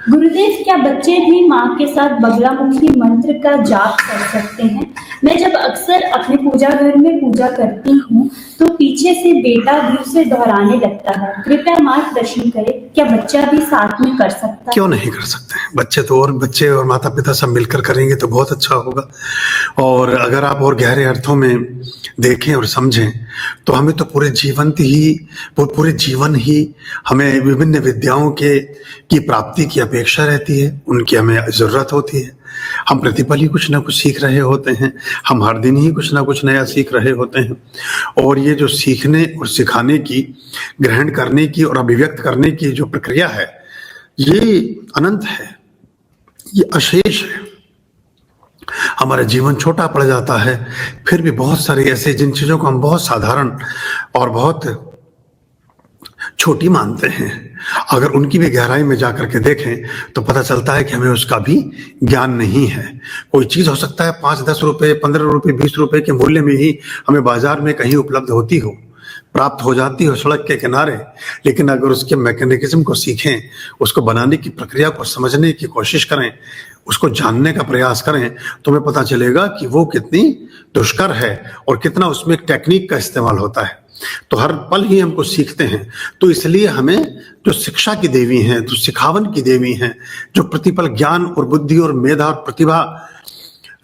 गुरुदेव, क्या बच्चे भी माँ के साथ बगलामुखी मंत्र का जाप कर सकते हैं? मैं जब अक्सर अपने पूजा घर में पूजा करती हूँ तो पीछे से बेटा भी उसे दोहराने लगता है। कृपया मार्गदर्शन करें, क्या बच्चा भी साथ में कर सकता है? क्यों नहीं कर सकते हैं? बच्चे और माता पिता सब मिलकर करेंगे तो बहुत अच्छा होगा। और अगर आप और गहरे अर्थों में देखें और समझें तो हमें तो पूरे जीवन ही हमें विभिन्न विद्याओं की प्राप्ति की अपेक्षा रहती है, उनकी हमें ज़रूरत होती है। हम प्रतिपल ही कुछ ना कुछ सीख रहे होते हैं, हम हर दिन ही कुछ ना कुछ नया सीख रहे होते हैं। और ये जो सीखने और सिखाने की, ग्रहण करने की और अभिव्यक्त करने की जो प्रक्रिया है, ये अनंत है, ये अशेष है। हमारा जीवन छोटा पड़ जाता है, फिर भी बहुत सारे ऐसे जिन चीज़ों को हम बहुत साधारण और बहुत छोटी मानते हैं, अगर उनकी भी गहराई में जाकर के देखें तो पता चलता है कि हमें उसका भी ज्ञान नहीं है। कोई चीज़ हो सकता है 5-10 रुपए, 15 रुपए, 20 रुपए के मूल्य में ही हमें बाजार में कहीं उपलब्ध होती हो, प्राप्त हो जाती हो सड़क के किनारे, लेकिन अगर उसके मैकेनिज्म को सीखें, उसको बनाने की प्रक्रिया को समझने की कोशिश करें, उसको जानने का प्रयास करें, तो हमें पता चलेगा कि वो कितनी दुष्कर है और कितना उसमें टेक्निक का इस्तेमाल होता है। तो हर पल ही हमको सीखते हैं। तो इसलिए हमें जो शिक्षा की देवी हैं, जो सिखावन की देवी हैं, जो प्रतिपल ज्ञान और बुद्धि और मेधा और प्रतिभा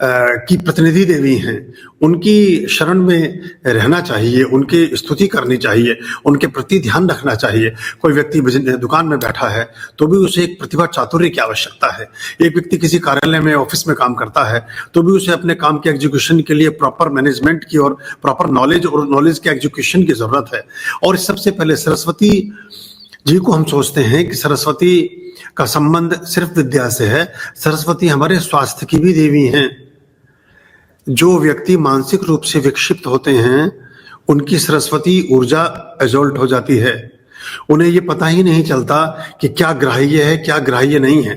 की प्रतिनिधि देवी हैं, उनकी शरण में रहना चाहिए, उनकी स्तुति करनी चाहिए, उनके प्रति ध्यान रखना चाहिए। कोई व्यक्ति दुकान में बैठा है तो भी उसे एक प्रतिभा चातुर्य की आवश्यकता है। एक व्यक्ति किसी कार्यालय में, ऑफिस में काम करता है तो भी उसे अपने काम के एग्जीक्यूशन के लिए प्रॉपर मैनेजमेंट की और प्रॉपर नॉलेज के एग्जीक्यूशन की जरूरत है। और सबसे पहले सरस्वती जी को हम सोचते हैं कि सरस्वती का संबंध सिर्फ विद्या से है। सरस्वती हमारे स्वास्थ्य की भी देवी हैं। जो व्यक्ति मानसिक रूप से विक्षिप्त होते हैं, उनकी सरस्वती ऊर्जा एजोल्ट हो जाती है। उन्हें ये पता ही नहीं चलता कि क्या ग्राह्य है, क्या ग्राह्य नहीं है,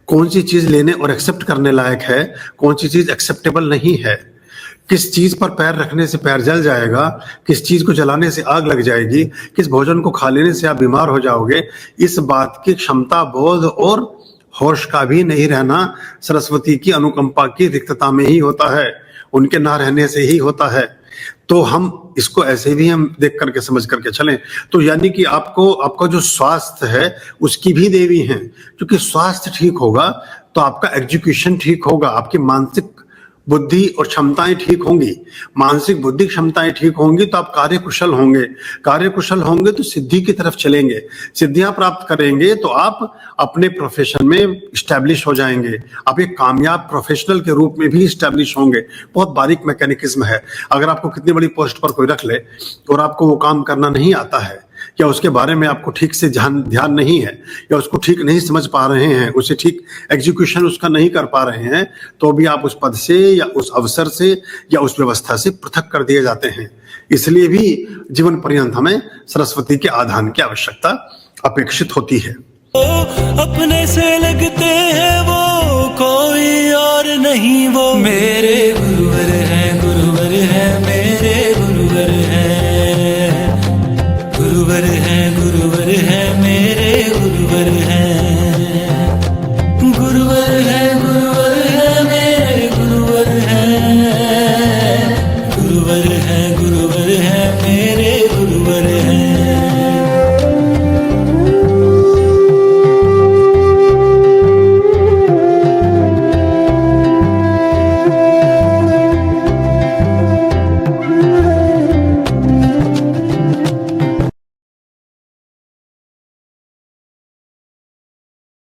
कौन सी चीज लेने और एक्सेप्ट करने लायक है, कौन सी चीज एक्सेप्टेबल नहीं है, किस चीज पर पैर रखने से पैर जल जाएगा, किस चीज को जलाने से आग लग जाएगी, किस भोजन को खा लेने से आप बीमार हो जाओगे। इस बात की क्षमता, बोध और होश का भी नहीं रहना सरस्वती की अनुकंपा की रिक्तता में ही होता है, उनके ना रहने से ही होता है। तो हम इसको ऐसे भी हम देख करके समझ करके चलें तो यानी कि आपका जो स्वास्थ्य है उसकी भी देवी हैं, क्योंकि स्वास्थ्य ठीक होगा तो आपका एजुकेशन ठीक होगा, आपकी मानसिक बुद्धि और क्षमताएं ठीक होंगी। मानसिक बुद्धि क्षमताएं ठीक होंगी तो आप कार्यकुशल होंगे, कार्यकुशल होंगे तो सिद्धि की तरफ चलेंगे, सिद्धियां प्राप्त करेंगे तो आप अपने प्रोफेशन में स्टैब्लिश हो जाएंगे, आप एक कामयाब प्रोफेशनल के रूप में भी स्टैब्लिश होंगे। बहुत बारीक मैकेनिज्म है। अगर आपको कितनी बड़ी पोस्ट पर कोई रख ले और आपको वो काम करना नहीं आता है, या उसके बारे में आपको ठीक से ध्यान नहीं है, या उसको ठीक नहीं समझ पा रहे हैं, उसे ठीक एग्जीक्यूशन उसका नहीं कर पा रहे हैं, तो भी आप उस पद से या उस अवसर से या उस व्यवस्था से पृथक कर दिए जाते हैं। इसलिए भी जीवन पर्यंत हमें सरस्वती के आधान की आवश्यकता अपेक्षित होती है। अपने से लगते हैं वो, कोई और नहीं, वो मेरे गुरुवर हैं मेरे